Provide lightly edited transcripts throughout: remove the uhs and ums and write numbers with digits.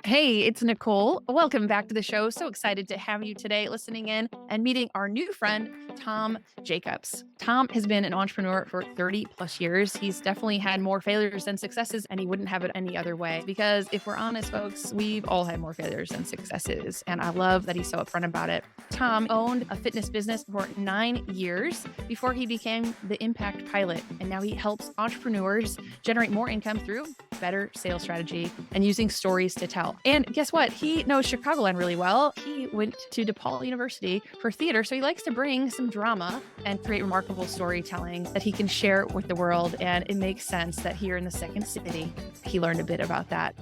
Hey, it's Nicole. Welcome back to the show. So excited to have you today listening in and meeting our new friend, Tom Jackobs. Tom has been an entrepreneur for 30 plus years. He's definitely had more failures than successes, and he wouldn't have it any other way. Because if we're honest, folks, we've all had more failures than successes. And I love that he's so upfront about it. Tom owned a fitness business for 9 years before he became the impact pilot. And now he helps entrepreneurs generate more income through better sales strategy and using stories to tell. And guess what? He knows Chicagoland really well. He went to DePaul University for theater, so he likes to bring some drama and create remarkable storytelling that he can share with the world. And it makes sense that here in the second city, he learned a bit about that.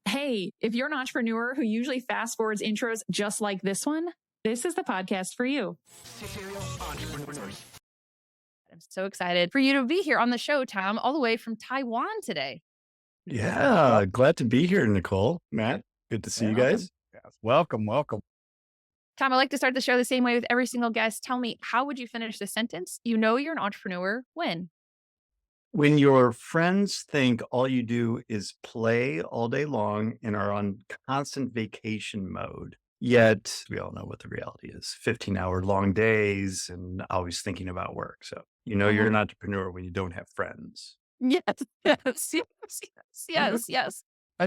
Hey, if you're an entrepreneur who usually fast forwards intros just like this one, this is the podcast for you. I'm so excited for you to be here on the show, Tom, all the way from Taiwan today. Yeah, glad to be here, Nicole. Matt, good to see you guys. Yes. Welcome. Tom, I like to start the show the same way with every single guest. Tell me, how would you finish the sentence? You know you're an entrepreneur when? When your friends think all you do is play all day long and are on constant vacation mode, yet we all know what the reality is, 15-hour long days and always thinking about work. So you know you're an entrepreneur when you don't have friends. Yes. That's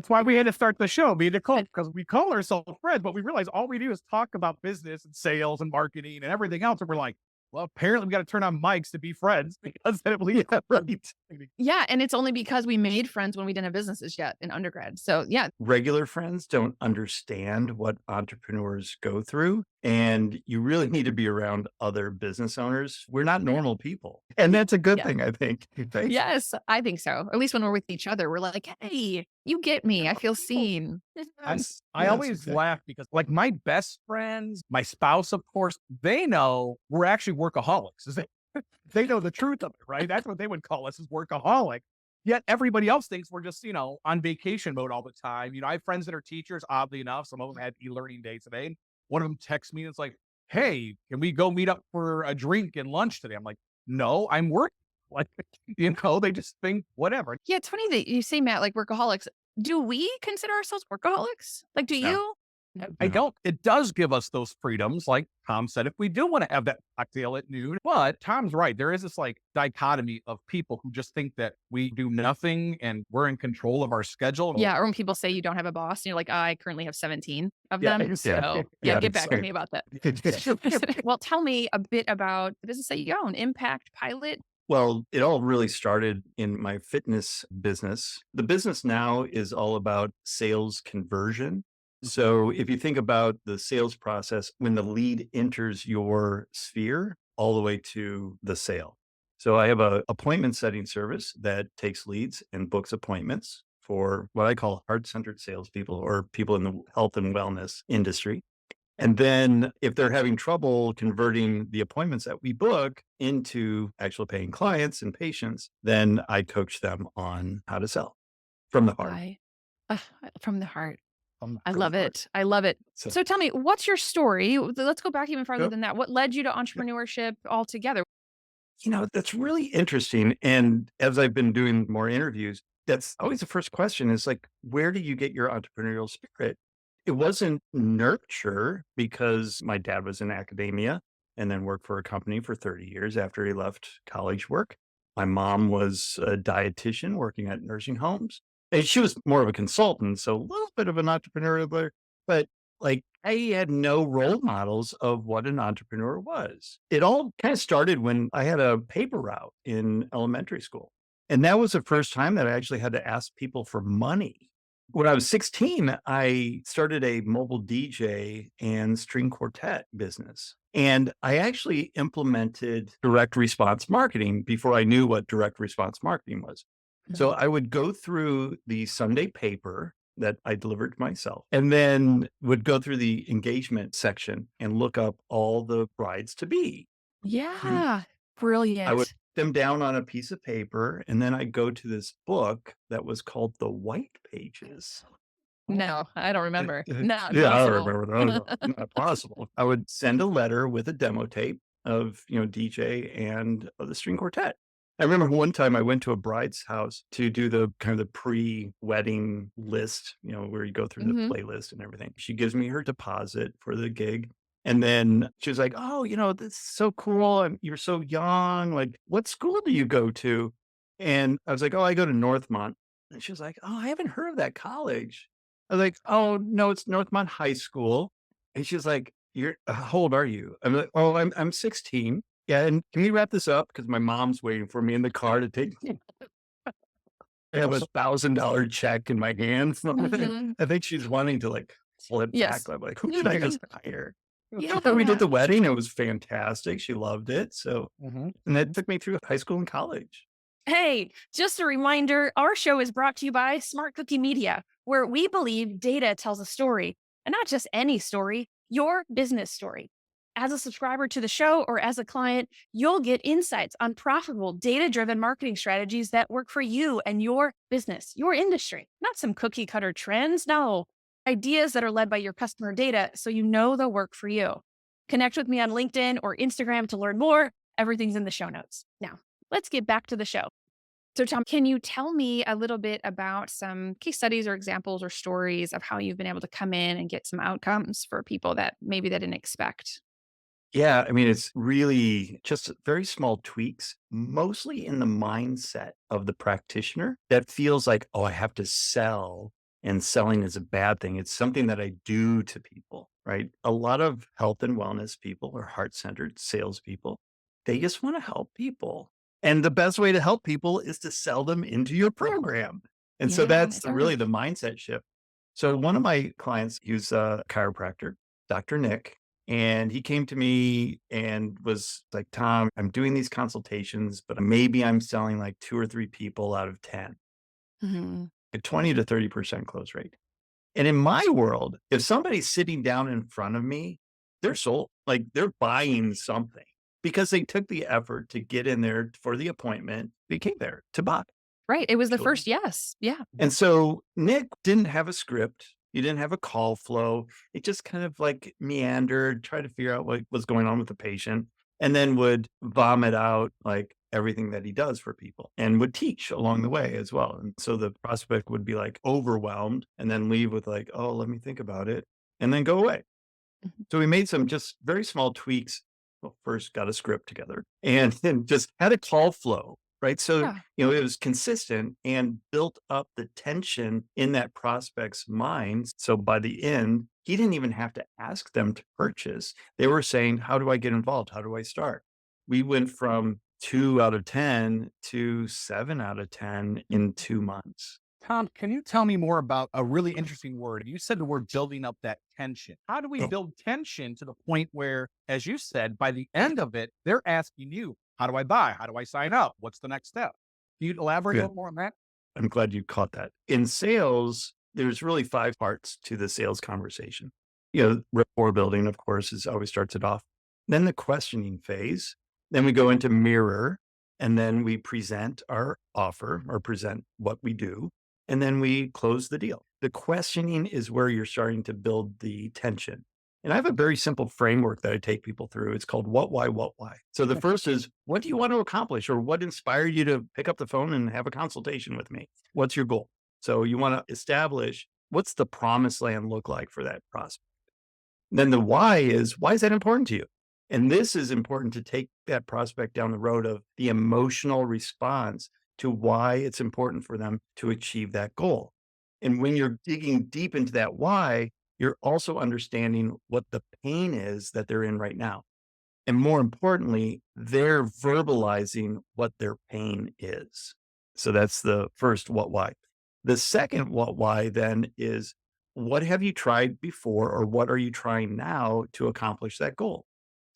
why we had to start the show, me and Nicole, because we call ourselves friends, but we realize all we do is talk about business and sales and marketing and everything else. And we're like, well, apparently we got to turn on mics to be friends because we have right. Yeah. And it's only because we made friends when we didn't have businesses yet in undergrad. So yeah. Regular friends don't understand what entrepreneurs go through, and you really need to be around other business owners. We're not normal people, and that's a good thing, I think. Yes, I think so. At least when we're with each other, we're like, hey, you get me. I feel seen. I always laugh because like my best friends, my spouse, of course, they know we're actually workaholics. They know the truth of it, right? That's what they would call us, is workaholic. Yet everybody else thinks we're just, on vacation mode all the time. I have friends that are teachers, oddly enough. Some of them had e-learning day today. And one of them texts me and it's like, hey, can we go meet up for a drink and lunch today? I'm like, no, I'm working. Like, they just think whatever. Yeah, it's funny that you say, Matt, like workaholics. Do we consider ourselves workaholics? Like, do you? I don't. It does give us those freedoms, like Tom said, if we do want to have that cocktail at noon. But Tom's right. There is this like dichotomy of people who just think that we do nothing and we're in control of our schedule. Yeah. Or when people say you don't have a boss and you're like, I currently have 17 of them. So get back to me about that. Well, tell me a bit about the business that you own, Impact Pilot. Well, it all really started in my fitness business. The business now is all about sales conversion. So if you think about the sales process, when the lead enters your sphere all the way to the sale. So I have an appointment setting service that takes leads and books appointments for what I call heart-centered salespeople or people in the health and wellness industry. And then if they're having trouble converting the appointments that we book into actual paying clients and patients, then I coach them on how to sell from the heart. From the heart. I love it. I love it. So tell me, what's your story? Let's go back even farther than that. What led you to entrepreneurship altogether? That's really interesting. And as I've been doing more interviews, that's always the first question is like, where do you get your entrepreneurial spirit? It wasn't nurture because my dad was in academia and then worked for a company for 30 years after he left college work. My mom was a dietitian working at nursing homes. And she was more of a consultant, so a little bit of an entrepreneur there, but like I had no role models of what an entrepreneur was. It all kind of started when I had a paper route in elementary school. And that was the first time that I actually had to ask people for money. When I was 16, I started a mobile DJ and string quartet business. And I actually implemented direct response marketing before I knew what direct response marketing was. So I would go through the Sunday paper that I delivered myself and then would go through the engagement section and look up all the brides to be. Yeah. Brilliant. I would put them down on a piece of paper and then I'd go to this book that was called The White Pages. No, I don't remember. I don't remember. Not possible. I would send a letter with a demo tape of, DJ and the string quartet. I remember one time I went to a bride's house to do the kind of the pre-wedding list, where you go through the Mhm. playlist and everything. She gives me her deposit for the gig. And then she was like, "Oh, this is so cool. And you're so young. Like, what school do you go to?" And I was like, "Oh, I go to Northmont." And she was like, "Oh, I haven't heard of that college." I was like, "Oh, no, it's Northmont High School." And she was like, "You're how old are you?" I'm like, "Oh, I'm 16. Yeah, and can we wrap this up? Because my mom's waiting for me in the car to take me." I have $1,000 check in my hand from it. Mhm. I think she's wanting to, like, pull it back. Yes. I'm like, "Who should I just hire?" Yeah, but we did Yeah. the wedding. It was fantastic. She loved it. So Mhm. and that took me through high school and college. Hey, just a reminder, our show is brought to you by SmartCookie Media, where we believe data tells a story, and not just any story, your business story. As a subscriber to the show or as a client, you'll get insights on profitable, data-driven marketing strategies that work for you and your business, your industry, not some cookie cutter trends. No, ideas that are led by your customer data so you know they'll work for you. Connect with me on LinkedIn or Instagram to learn more. Everything's in the show notes. Now, let's get back to the show. So, Tom, can you tell me a little bit about some case studies or examples or stories of how you've been able to come in and get some outcomes for people that maybe they didn't expect? Yeah, I mean, it's really just very small tweaks, mostly in the mindset of the practitioner that feels like, "Oh, I have to sell, and selling is a bad thing." It's something that I do to people, right? A lot of health and wellness people or heart-centered salespeople, they just want to help people. And the best way to help people is to sell them into your program. And so Yeah, that's it's really hard. the mindset shift. So one of my clients, he was a chiropractor, Dr. Nick, and he came to me and was like, "Tom, I'm doing these consultations, but maybe I'm selling like 2 or 3 people out of 10, Mhm. a 20 to 30% close rate." And in my world, if somebody's sitting down in front of me, they're sold. Like they're buying something because they took the effort to get in there for the appointment. They came there to buy. Right. It was the Actually. first yes. Yeah. And so Nick didn't have a script. He didn't have a call flow. It just kind of like meandered, tried to figure out what was going on with the patient, and then would vomit out like everything that he does for people and would teach along the way as well. And so the prospect would be like overwhelmed and then leave with like, "Oh, let me think about it," and then go away. Mhm. So we made some just very small tweaks. Well, first got a script together and then just had a call flow, right? So, Yeah. it was consistent and built up the tension in that prospect's mind. So by the end, he didn't even have to ask them to purchase. They were saying, "How do I get involved? How do I start?" We went from 2 out of 10 to 7 out of 10 in 2 months. Tom, can you tell me more about a really interesting word? You said the word building up that tension. How do we build tension to the point where, as you said, by the end of it, they're asking you, how do I buy? How do I sign up? What's the next step? Can you elaborate a Good. little more on that? I'm glad you caught that. In sales, there's really 5 parts to the sales conversation. Rapport building, of course, is always starts it off. Then the questioning phase. Then we go into mirror, and then we present our offer or present what we do, and then we close the deal. The questioning is where you're starting to build the tension. And I have a very simple framework that I take people through. It's called what, why, what, why. So the first is, what do you want to accomplish or what inspired you to pick up the phone and have a consultation with me? What's your goal? So you want to establish what's the promised land look like for that prospect. Then the why is that important to you? And this is important to take that prospect down the road of the emotional response to why it's important for them to achieve that goal. And when you're digging deep into that why, you're also understanding what the pain is that they're in right now. And more importantly, they're verbalizing what their pain is. So that's the first what why. The second what why then is what have you tried before or what are you trying now to accomplish that goal?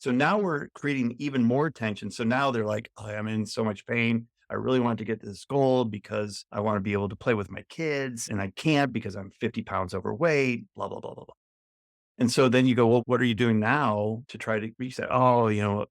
So now we're creating even more tension. So now they're like, "Oh, I'm in so much pain. I really want to get to this goal because I want to be able to play with my kids and I can't because I'm 50 pounds overweight, blah, blah, blah, blah, blah." And so then you go, "Well, what are you doing now to try to reach that?" "Oh,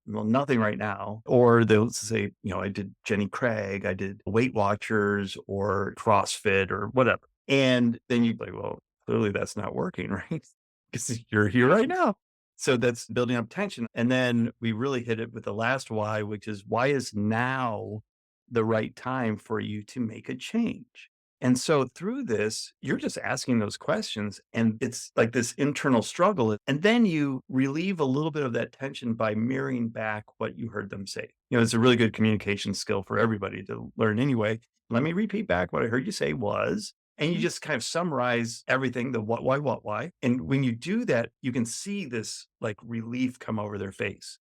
well, nothing right now." Or they'll say, "I did Jenny Craig, I did Weight Watchers or CrossFit or whatever." And then you like, "Well, clearly that's not working, right? Because you're here right now." So that's building up tension. And then we really hit it with the last why, which is why is now the right time for you to make a change? And so through this, you're just asking those questions and it's like this internal struggle. And then you relieve a little bit of that tension by mirroring back what you heard them say. It's a really good communication skill for everybody to learn anyway. Let me repeat back what I heard you say was, and you just kind of summarize everything, the what, why. And when you do that, you can see this like relief come over their face.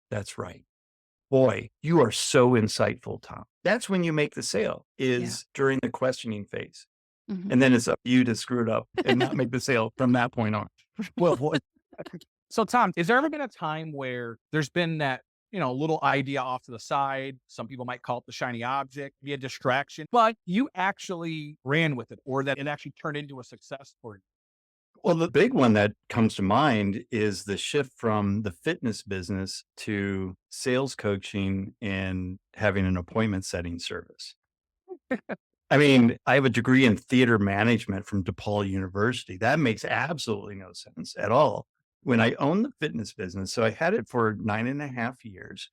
That's right. Boy, you are so insightful, Tom. That's when you make the sale is during the questioning phase. Mhm. And then it's up to you to screw it up and not make the sale from that point on. Well, so Tom, is there ever been a time where there's been that, little idea off to the side? Some people might call it the shiny object, be a distraction, but you actually ran with it or that it actually turned into a success for you? Well, the big one that comes to mind is the shift from the fitness business to sales coaching and having an appointment setting service. I mean, I have a degree in theater management from DePaul University. That makes absolutely no sense at all. When I owned the fitness business, so I had it for 9.5 years.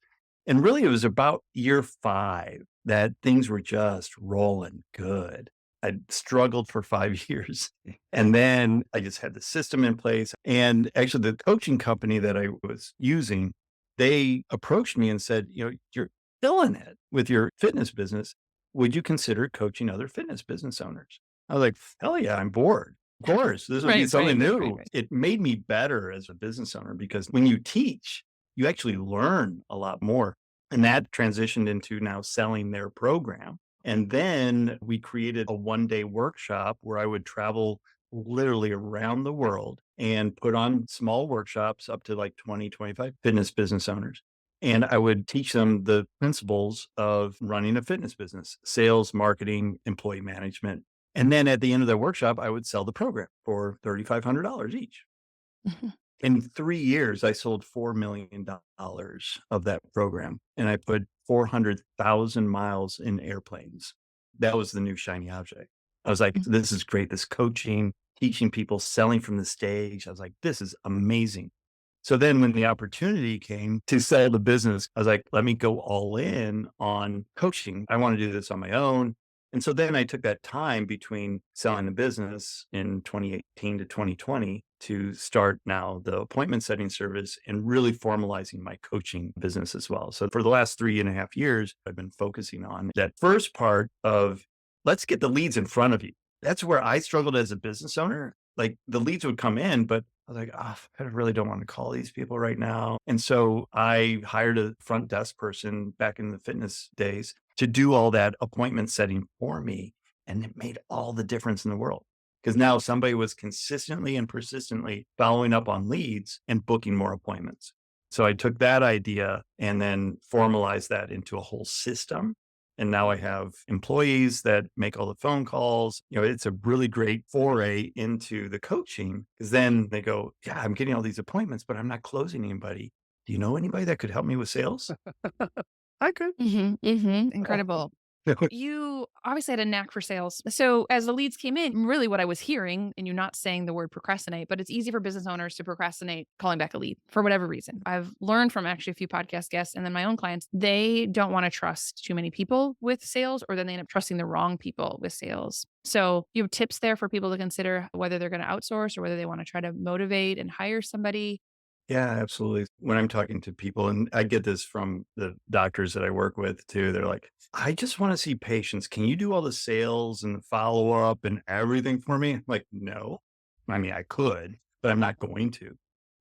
And really, it was about year 5 that things were just rolling good. I struggled for 5 years. And then I just had the system in place. And actually, the coaching company that I was using, they approached me and said, you're killing it with your fitness business. Would you consider coaching other fitness business owners? I was like, hell yeah, I'm bored. Of course, this would be Right, something right, new. right, right. It made me better as a business owner because when you teach, you actually learn a lot more. And that transitioned into now selling their program. And then we created a 1-day workshop where I would travel literally around the world and put on small workshops up to like 20, 25 fitness business owners. And I would teach them the principles of running a fitness business, sales, marketing, employee management. And then at the end of the workshop, I would sell the program for $3,500 each. Mhm. In 3 years, I sold $4 million of that program, and I put 400,000 miles in airplanes. That was the new shiny object. I was like, Mhm. this is great. This coaching, teaching people, selling from the stage. I was like, this is amazing. So then when the opportunity came to sell the business, I was like, let me go all in on coaching. I want to do this on my own. And so then I took that time between selling the business in 2018 to 2020 to start now the appointment setting service and really formalizing my coaching business as well. So for the last 3.5 years, I've been focusing on that first part of let's get the leads in front of you. That's where I struggled as a business owner. Like the leads would come in, but I was like, I really don't want to call these people right now. And so I hired a front desk person back in the fitness days to do all that appointment setting for me. And it made all the difference in the world because now somebody was consistently and persistently following up on leads and booking more appointments. So I took that idea and then formalized that into a whole system. And now I have employees that make all the phone calls. It's a really great foray into the coaching because then they go, yeah, I'm getting all these appointments, but I'm not closing anybody. Do you know anybody that could help me with sales? I could. Incredible. You obviously had a knack for sales. So as the leads came in, really what I was hearing, and you're not saying the word procrastinate, but it's easy for business owners to procrastinate calling back a lead for whatever reason. I've learned from actually a few podcast guests and then my own clients, they don't want to trust too many people with sales, or then they end up trusting the wrong people with sales. So you have tips there for people to consider whether they're going to outsource or whether they want to try to motivate and hire somebody. Yeah, absolutely. When I'm talking to people, and I get this from the doctors that I work with too, they're like, I just want to see patients. Can you do all the sales and the follow up and everything for me? I'm like, no. I mean, I could, but I'm not going to.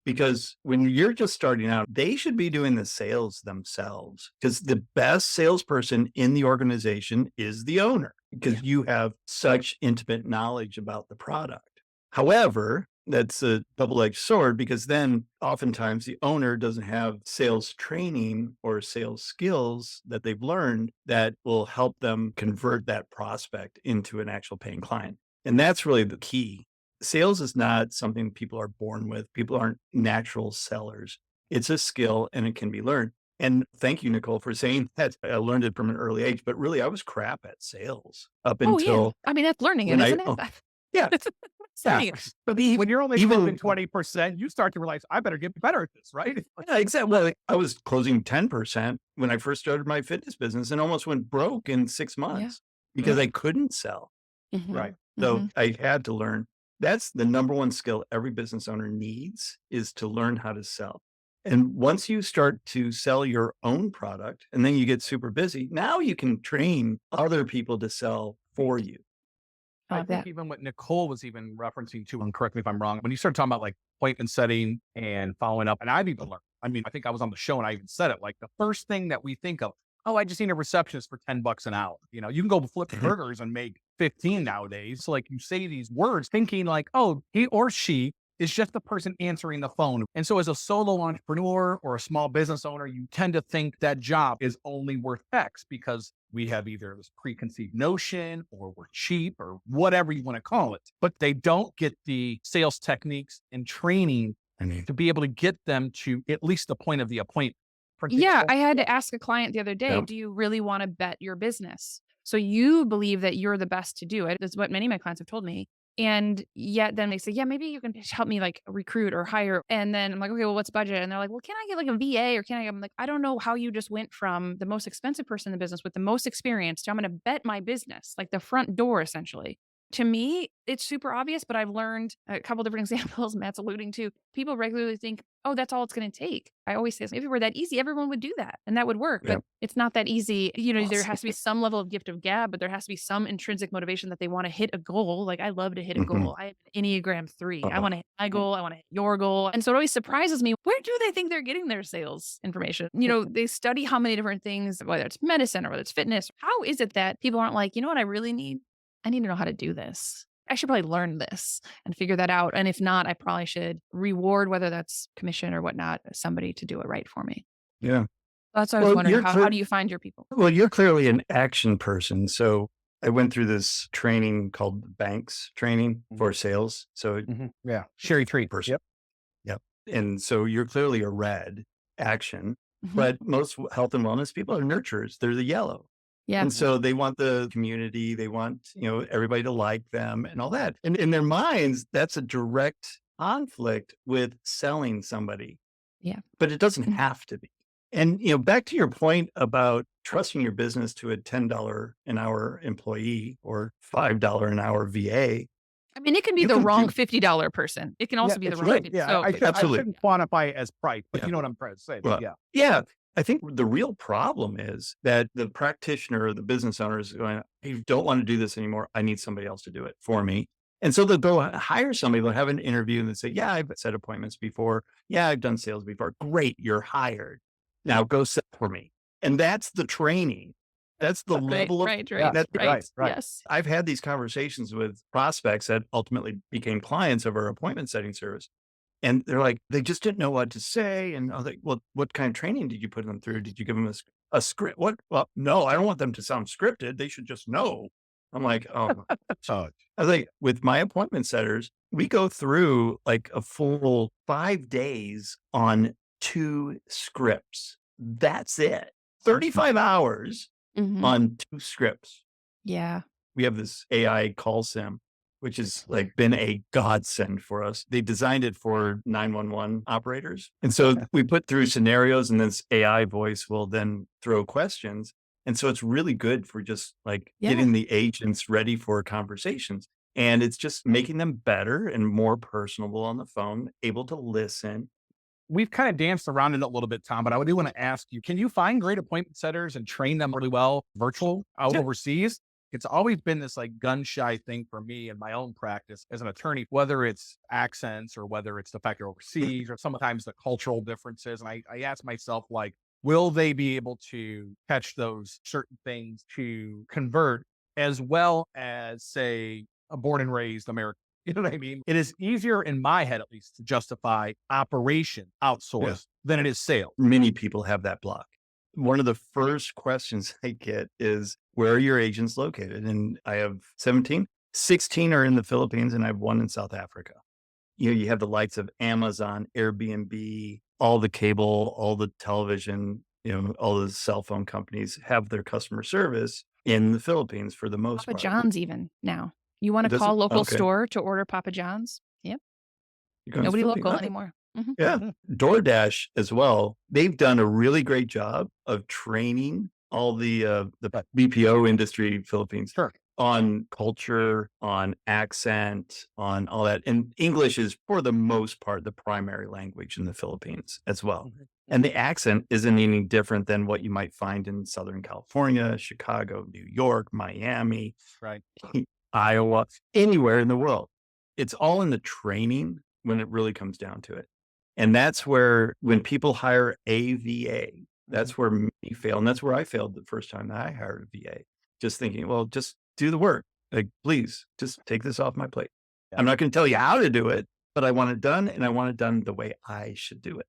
Because when you're just starting out, they should be doing the sales themselves because the best salesperson in the organization is the owner because you have such intimate knowledge about the product. However, that's a double-edged sword because then oftentimes the owner doesn't have sales training or sales skills that they've learned that will help them convert that prospect into an actual paying client. And that's really the key. Sales is not something people are born with. People aren't natural sellers. It's a skill and it can be learned. And thank you, Nicole, for saying that. I learned it from an early age, but really I was crap at sales up Oh, yeah. until I mean, that's learning it, when isn't it? yeah, Saying, But When you're only even closing 20%, you start to realize, I better get better at this, right? yeah, exactly. Well, like, I was closing 10% when I first started my fitness business and almost went broke in 6 yeah. months because I couldn't sell. Mhm. Right. So I had to learn. That's the number one skill every business owner needs, is to learn how to sell. And once you start to sell your own product and then you get super busy, now you can train other people to sell for you. I I love think that. even what Nicole was even referencing to, and correct me if I'm wrong, when you start talking about like appointment setting and following up, and I've even learned, I mean, I think I was on the show and I even said it, like the first thing that we think of, oh, I just need a receptionist for $10 an hour. You know, you can go flip burgers and make 15 nowadays. So like you say these words thinking like, oh, he or she is just the person answering the phone. And so as a solo entrepreneur or a small business owner, you tend to think that job is only worth X because we have either this preconceived notion or we're cheap or whatever you want to call it. But they don't get the sales techniques and training to be able to get them to at least the point of the appointment. For Yeah, example, I had to ask a client the other day, Yeah. do you really want to bet your business? So you believe that you're the best to do it. That's what many of my clients have told me. And yet then they say, yeah, maybe you can just help me like recruit or hire. And then I'm like, okay, well, what's budget? And they're like, well, can I get like a VA or can I? I'm like, I don't know how you just went from the most expensive person in the business with the most experience to I'm going to bet my business, like the front door essentially. To me, it's super obvious, but I've learned a couple different examples Matt's alluding to. People regularly think, oh, that's all it's going to take. I always say, if it were that easy, everyone would do that and that would work. Yeah. But it's not that easy. You know, there Awesome. has to be some level of gift of gab, but there has to be some intrinsic motivation that they want to hit a goal. Like I love to hit a goal. I have an Enneagram 3. I want to hit my goal. I want to hit your goal. And so it always surprises me. Where do they think they're getting their sales information? You know, they study how many different things, whether it's medicine or whether it's fitness. How is it that people aren't like, you know what I really need? I need to know how to do this. I should probably learn this and figure that out. And if not, I probably should reward, whether that's commission or whatnot, somebody to do it right for me. Yeah. That's what I was Well, wondering. you're How do you find your people? Well, you're clearly an action person. So I went through this training called Banks training for sales. So yeah, Sherry Tree. person. Yep. And so you're clearly a red action, Mhm. but most health and wellness people are nurturers. They're the yellow. Yeah. And so they want the community, they want, everybody to like them and all that. And in their minds, that's a direct conflict with selling somebody. Yeah. But it doesn't Mhm. have to be. And, back to your point about trusting your business to a $10 an hour employee or $5 an hour VA. I mean, it can be You the can wrong do- $50 person. It can also be the it's wrong. right. Yeah, So, I Absolutely. shouldn't quantify it as price, but Yeah. you know what I'm trying to say. Well, Yeah. Yeah. I think the real problem is that the practitioner or the business owner is going, I don't want to do this anymore. I need somebody else to do it for me. And so they'll go hire somebody, they'll have an interview and they say, yeah, I've set appointments before. Yeah, I've done sales before. Great. You're hired. Now go sell for me. And that's the training. That's the level of right. that- right. Yes. I've had these conversations with prospects that ultimately became clients of our appointment setting service. And they're like, they just didn't know what to say. And I was like, well, what kind of training did you put them through? Did you give them a script? What? Well, no, I don't want them to sound scripted. They should just know. I'm like, oh, Oh, I was like, with my appointment setters, we go through like a full 5 days on 2 scripts. That's it. 35 hours Mhm. on 2 scripts. Yeah. We have this AI call sim, which has like been a godsend for us. They designed it for 911 operators. And so we put through scenarios and this AI voice will then throw questions. And so it's really good for just like Yeah. getting the agents ready for conversations. And it's just making them better and more personable on the phone, able to listen. we've kind of danced around it a little bit, Tom, but I do want to ask you, can you find great appointment setters and train them really well virtual out Yeah. overseas? It's always been this like gun shy thing for me in my own practice as an attorney, whether it's accents or whether it's the fact you're overseas or sometimes the cultural differences. And I ask myself, like, will they be able to catch those certain things to convert as well as, say, a born and raised American? You know what I mean? It is easier in my head, at least, to justify operation outsourced than it is sales. Many people have that block. One of the first questions I get is, where are your agents located? And I have 17, 16 are in the Philippines and I have 1 in South Africa. You have the likes of Amazon, Airbnb, all the cable, all the television, all the cell phone companies have their customer service in the Philippines for the most Papa part. John's even now. You want It to call doesn't? local Okay. store to order Papa John's? Yep. You're going to the Nobody Philippines. local Okay. anymore. Mhm. Yeah. DoorDash as well. They've done a really great job of training all the BPO industry Philippines Sure. on culture, on accent, on all that. And English is for the most part the primary language in the Philippines as well. And the accent isn't any different than what you might find in Southern California, Chicago, New York, Miami, Right. Iowa, anywhere in the world. It's all in the training when it really comes down to it. And that's where, when people hire a VA, that's where many fail. And that's where I failed the first time that I hired a VA. Just thinking, well, just do the work. Like, please, just take this off my plate. Yeah. I'm not going to tell you how to do it, but I want it done, and I want it done the way I should do it.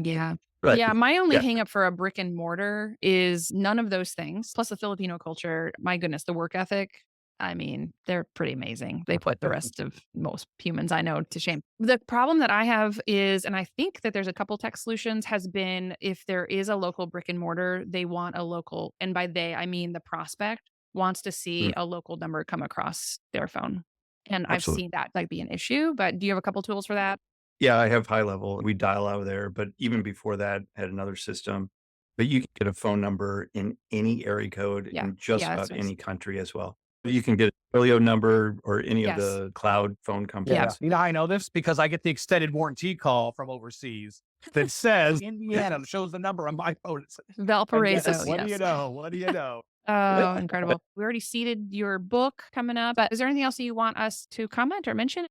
Yeah. Right. Yeah. My only Yeah. hang up for a brick and mortar is none of those things. Plus the Filipino culture, my goodness, the work ethic. I mean, they're pretty amazing. They put the rest of most humans I know to shame. The problem that I have is, and I think that there's a couple tech solutions, has been if there is a local brick and mortar, they want a local, and by they, I mean the prospect wants to see a local number come across their phone. And I've Absolutely. seen that like be an issue, but do you have a couple tools for that? Yeah, I have high level. We dial out of there, but even before that, had another system. But you can get a phone number in any area code Yeah. in just Yeah, that's about nice. any country as well. You can get a Twilio number or any of Yes. the cloud phone companies. Yeah. You know how I know this? Because I get the extended warranty call from overseas that says Indiana, shows the number on my phone. It says, Valparaiso, Yes. what do you yes. know? What do you know? Oh, incredible. We already seeded your book coming up, but is there anything else you want us to comment or mention?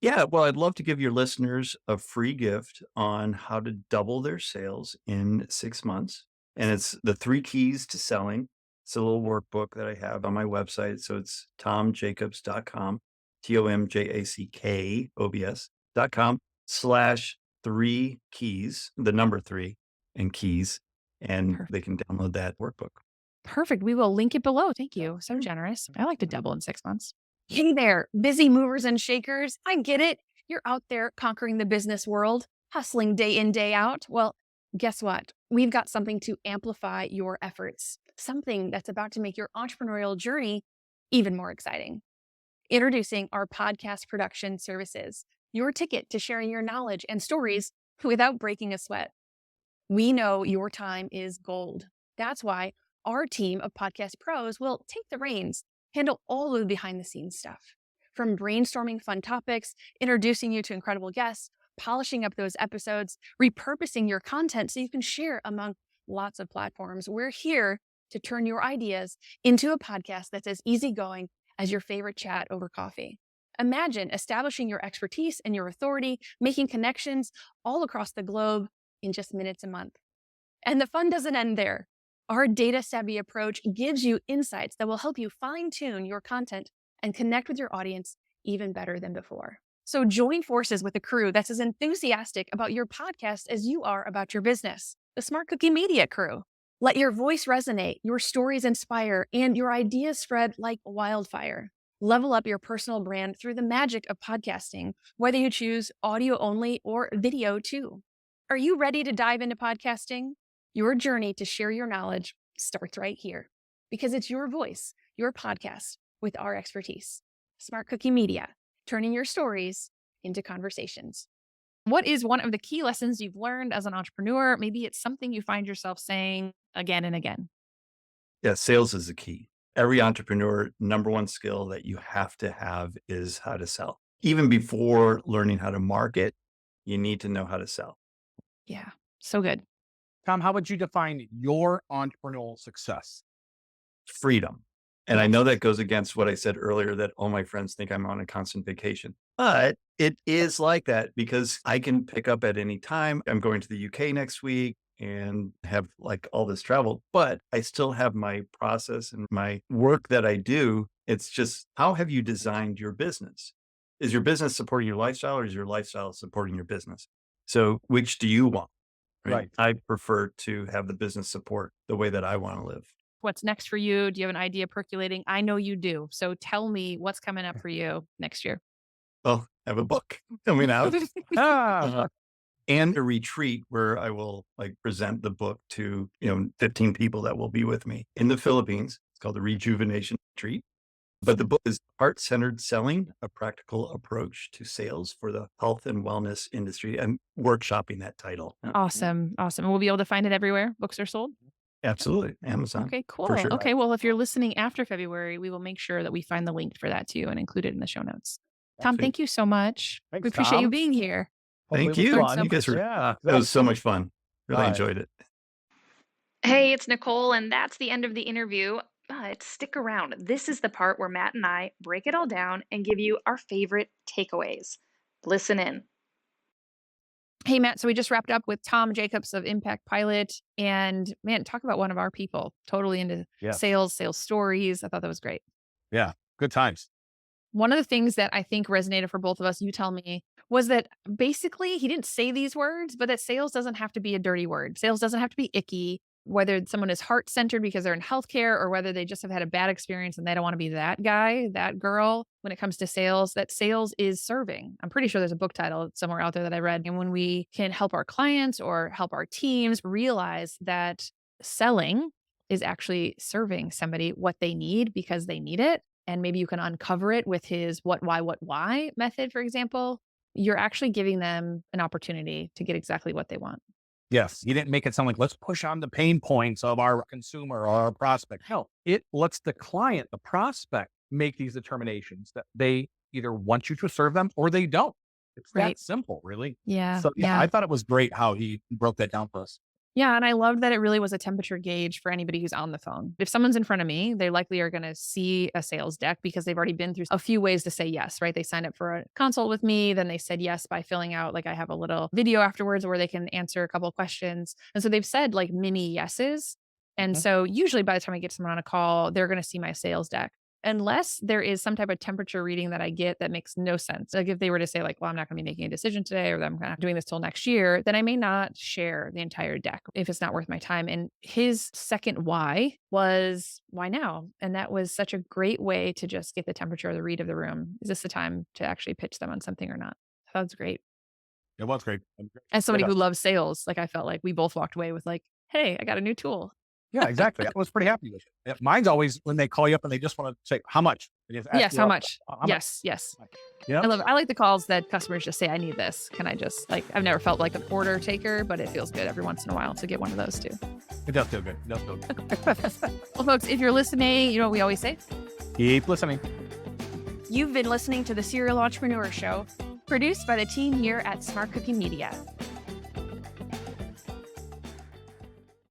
Yeah, well, I'd love to give your listeners a free gift on how to double their sales in 6 months. And it's the 3 keys to selling. It's a little workbook that I have on my website. So it's tomjacobs.com, TOMJACKOBS.com/3 keys, the number 3 and keys. And Perfect. they can download that workbook. Perfect. We will link it below. Thank you. So generous. I like to double in 6 months. Hey there, busy movers and shakers. I get it. You're out there conquering the business world, hustling day in, day out. Well, guess what? We've got something to amplify your efforts, something that's about to make your entrepreneurial journey even more exciting. Introducing our podcast production services, your ticket to sharing your knowledge and stories without breaking a sweat. We know your time is gold. That's why our team of podcast pros will take the reins, handle all of the behind the scenes stuff. From brainstorming fun topics, introducing you to incredible guests, polishing up those episodes, repurposing your content so you can share among lots of platforms. We're here to turn your ideas into a podcast that's as easygoing as your favorite chat over coffee. Imagine establishing your expertise and your authority, making connections all across the globe in just minutes a month. And the fun doesn't end there. Our data-savvy approach gives you insights that will help you fine-tune your content and connect with your audience even better than before. So join forces with a crew that's as enthusiastic about your podcast as you are about your business. The SmartCookie Media crew. Let your voice resonate, your stories inspire, and your ideas spread like wildfire. Level up your personal brand through the magic of podcasting, whether you choose audio only or video too. Are you ready to dive into podcasting? Your journey to share your knowledge starts right here because it's your voice, your podcast with our expertise. SmartCookie Media, turning your stories into conversations. What is one of the key lessons you've learned as an entrepreneur? Maybe it's something you find yourself saying again and again. Yeah, sales is the key. Every entrepreneur, number one skill that you have to have is how to sell. Even before learning how to market, you need to know how to sell. Yeah, so good. Tom, how would you define your entrepreneurial success? Freedom. And I know that goes against what I said earlier, that all my friends think I'm on a constant vacation, but it is like that because I can pick up at any time. I'm going to the UK next week and have like all this travel, but I still have my process and my work that I do. It's just, how have you designed your business? Is your business supporting your lifestyle, or is your lifestyle supporting your business? So which do you want? Right. I prefer to have the business support the way that I want to live. What's next for you? Do you have an idea percolating? I know you do. So tell me what's coming up for you next year. Well, I have a book coming out. Ah, And a retreat where I will like present the book to, 15 people that will be with me in the Philippines. It's called the Rejuvenation Retreat. But the book is Heart-Centered Selling, A Practical Approach to Sales for the Health and Wellness Industry. I'm workshopping that title. Awesome. Awesome. And we'll be able to find it everywhere books are sold. Absolutely. Amazon. Okay, cool. For sure. Okay, well, if you're listening after February, we will make sure that we find the link for that too and include it in the show notes. Tom, Sweet. thank you so much. Thanks, We appreciate you Tom. being here. Thank Hopefully you. it was fun. You guys were, Yeah. that was so much fun. Really All right. enjoyed it. Hey, it's Nicole, and that's the end of the interview. But stick around. This is the part where Matt and I break it all down and give you our favorite takeaways. Listen in. Hey, Matt. So we just wrapped up with Tom Jackobs of Impact Pilot. And man, talk about one of our people. Totally into sales stories. I thought that was great. Yeah. Good times. One of the things that I think resonated for both of us, you tell me, was that basically he didn't say these words, but that sales doesn't have to be a dirty word. Sales doesn't have to be icky, whether someone is heart-centered because they're in healthcare or whether they just have had a bad experience and they don't want to be that guy, that girl. When it comes to sales, that sales is serving. I'm pretty sure there's a book title somewhere out there that I read. And when we can help our clients or help our teams realize that selling is actually serving somebody what they need because they need it, and maybe you can uncover it with his what, why method, for example, you're actually giving them an opportunity to get exactly what they want. Yes. You didn't make it sound like, let's push on the pain points of our consumer or our prospect. No, it lets the client, the prospect, make these determinations that they either want you to serve them or they don't. It's that simple, really. Yeah. So I thought it was great how he broke that down for us. Yeah. And I loved that it really was a temperature gauge for anybody who's on the phone. If someone's in front of me, they likely are going to see a sales deck because they've already been through a few ways to say yes, right? They signed up for a consult with me. Then they said yes by filling out, like I have a little video afterwards where they can answer a couple of questions. And so they've said like mini yeses. And so usually by the time I get someone on a call, they're going to see my sales deck. Unless there is some type of temperature reading that I get that makes no sense. Like if they were to say like, well, I'm not going to be making a decision today, or I'm not doing this till next year, then I may not share the entire deck if it's not worth my time. And his second why was why now? And that was such a great way to just get the temperature or the read of the room. Is this the time to actually pitch them on something or not? That was great. It was great. As somebody who loves sales, like I felt like we both walked away with like, hey, I got a new tool. Yeah, exactly. I was pretty happy with it. Mine's always when they call you up and they just want to say, how much? Yes, how much? Yes. Yeah. I like the calls that customers just say, I need this. Can I just I've never felt like an order taker, but it feels good every once in a while to get one of those too. It does feel good. Well, folks, if you're listening, you know what we always say? Keep listening. You've been listening to the Serial Entrepreneur Show, produced by the team here at SmartCookie Media.